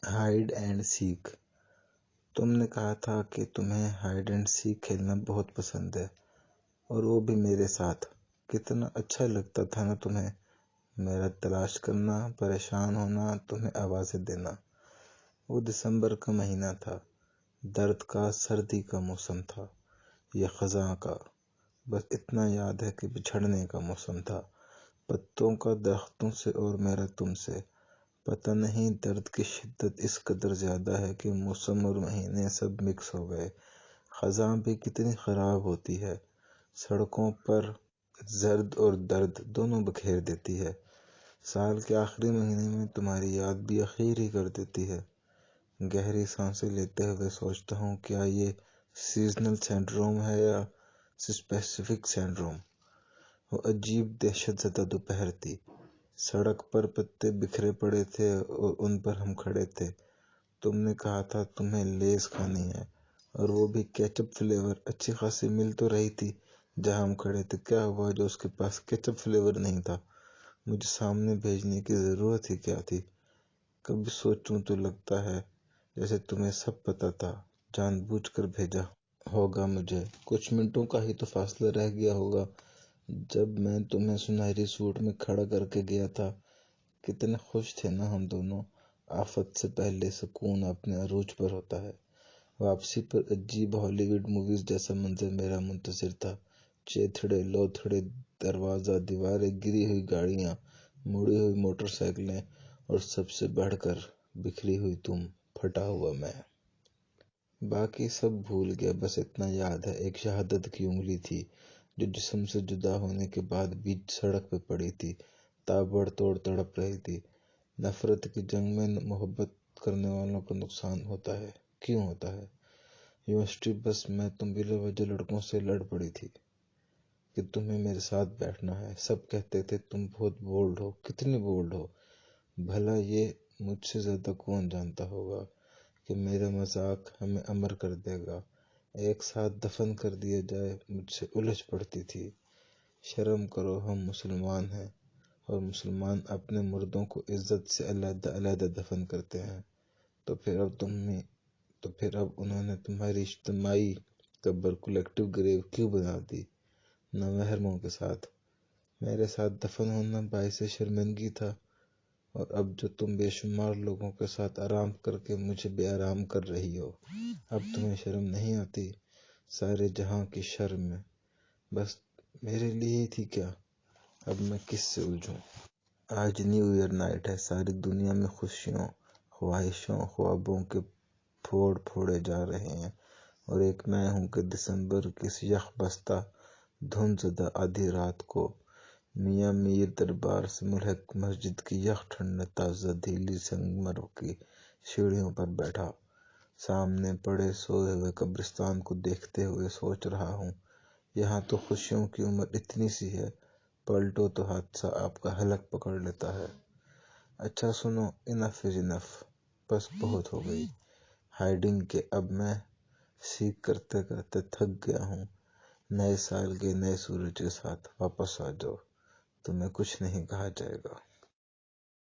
Hide and seek. तुमने कहा था कि तुम्हें हाइड एंड सीक खेलना बहुत पसंद है, और वो भी मेरे साथ। कितना अच्छा लगता था ना तुम्हें मेरा तलाश करना, परेशान होना, तुम्हें आवाज़ें देना। वो दिसंबर का महीना था, दर्द का, सर्दी का मौसम था, या ख़ज़ां का। बस इतना याद है कि बिछड़ने का मौसम था, पत्तों का दरख्तों से और मेरा तुमसे। पता नहीं दर्द की शिद्दत इस कदर ज़्यादा है कि मौसम और महीने सब मिक्स हो गए। ख़ज़ां भी कितनी ख़राब होती है, सड़कों पर जर्द और दर्द दोनों बखेर देती है। साल के आखिरी महीने में तुम्हारी याद भी अखीर ही कर देती है। गहरी सांसें लेते हुए सोचता हूँ, क्या ये सीजनल सिंड्रोम है या स्पेसिफिक सिंड्रोम। वो अजीब दहशत ज़दा दोपहर थी। सड़क पर पत्ते बिखरे पड़े थे और उन पर हम खड़े थे। तुमने कहा था तुम्हें लेस खानी है, और वो भी केचप फ्लेवर। अच्छी खासी मिल तो रही थी जहाँ हम खड़े थे। क्या हुआ जो उसके पास केचप फ्लेवर नहीं था? मुझे सामने भेजने की ज़रूरत ही क्या थी? कभी सोचूं तो लगता है जैसे तुम्हें सब पता था, जानबूझकर भेजा होगा मुझे। कुछ मिनटों का ही तो फासला रह गया होगा जब मैं तुम्हें सुनहरी सूट में खड़ा करके गया था। कितने खुश थे ना हम दोनों। आफत से पहले सुकून अपने अरूज पर होता है। वापसी पर अजीब हॉलीवुड मूवीज जैसा मंजर मेरा मुंतजिर था। चेथड़े लोथड़े, दरवाजा, दीवारें, गिरी हुई गाड़ियां, मुड़ी हुई मोटरसाइकिलें, और सबसे बढ़कर बिखरी हुई तुम, फटा हुआ मैं। बाकी सब भूल गया, बस इतना याद है, एक शहादत की उंगली थी जो जिस्म से जुदा होने के बाद बीच सड़क पे पड़ी थी, ताबड़तोड़ तड़प रही थी। नफरत की जंग में मोहब्बत करने वालों का नुकसान होता है। क्यों होता है? यूनिवर्सिटी बस में तुम बिला वजह लड़कों से लड़ पड़ी थी कि तुम्हें मेरे साथ बैठना है। सब कहते थे तुम बहुत बोल्ड हो। कितनी बोल्ड हो भला, ये मुझसे ज्यादा कौन जानता होगा कि मेरा मजाक हमें अमर कर देगा, एक साथ दफन कर दिया जाए। मुझसे उलझ पड़ती थी। शर्म करो, हम मुसलमान हैं, और मुसलमान अपने मुर्दों को इज्जत से अलग अलग दफन करते हैं। तो फिर अब उन्होंने तुम्हारी इज्तिमाई कब्र, कलेक्टिव ग्रेव क्यों बना दी नमहरमों के साथ? मेरे साथ दफन होना बाइस शर्मिंदगी था, और अब जो तुम बेशुमार लोगों के साथ आराम करके मुझे बेआराम कर रही हो, अब तुम्हें शर्म नहीं आती? सारे जहां की शर्म में बस मेरे लिए ही थी क्या? अब मैं किससे उलझूं? आज न्यू ईयर नाइट है। सारी दुनिया में खुशियों, ख्वाहिशों, ख्वाबों के फोड़ फोड़े जा रहे हैं, और एक मैं हूं कि दिसंबर की इस यख बस्ता धुंधज़दा आधी रात को मियाँ मीर दरबार से मुल्हक मस्जिद की यख ठंड ताज़ा ढीली संगमरमर की सीढ़ियों पर बैठा, सामने पड़े सोए हुए कब्रिस्तान को देखते हुए सोच रहा हूँ, यहाँ तो खुशियों की उम्र इतनी सी है, पलटो तो हादसा आपका हलक पकड़ लेता है। अच्छा सुनो, इनफ इज इनफ, बस बहुत हो गई हाइडिंग के। अब मैं सीख करते करते थक गया हूँ। नए साल के नए सूरज के साथ वापस आ जाओ, तुम्हें कुछ नहीं कहा जाएगा।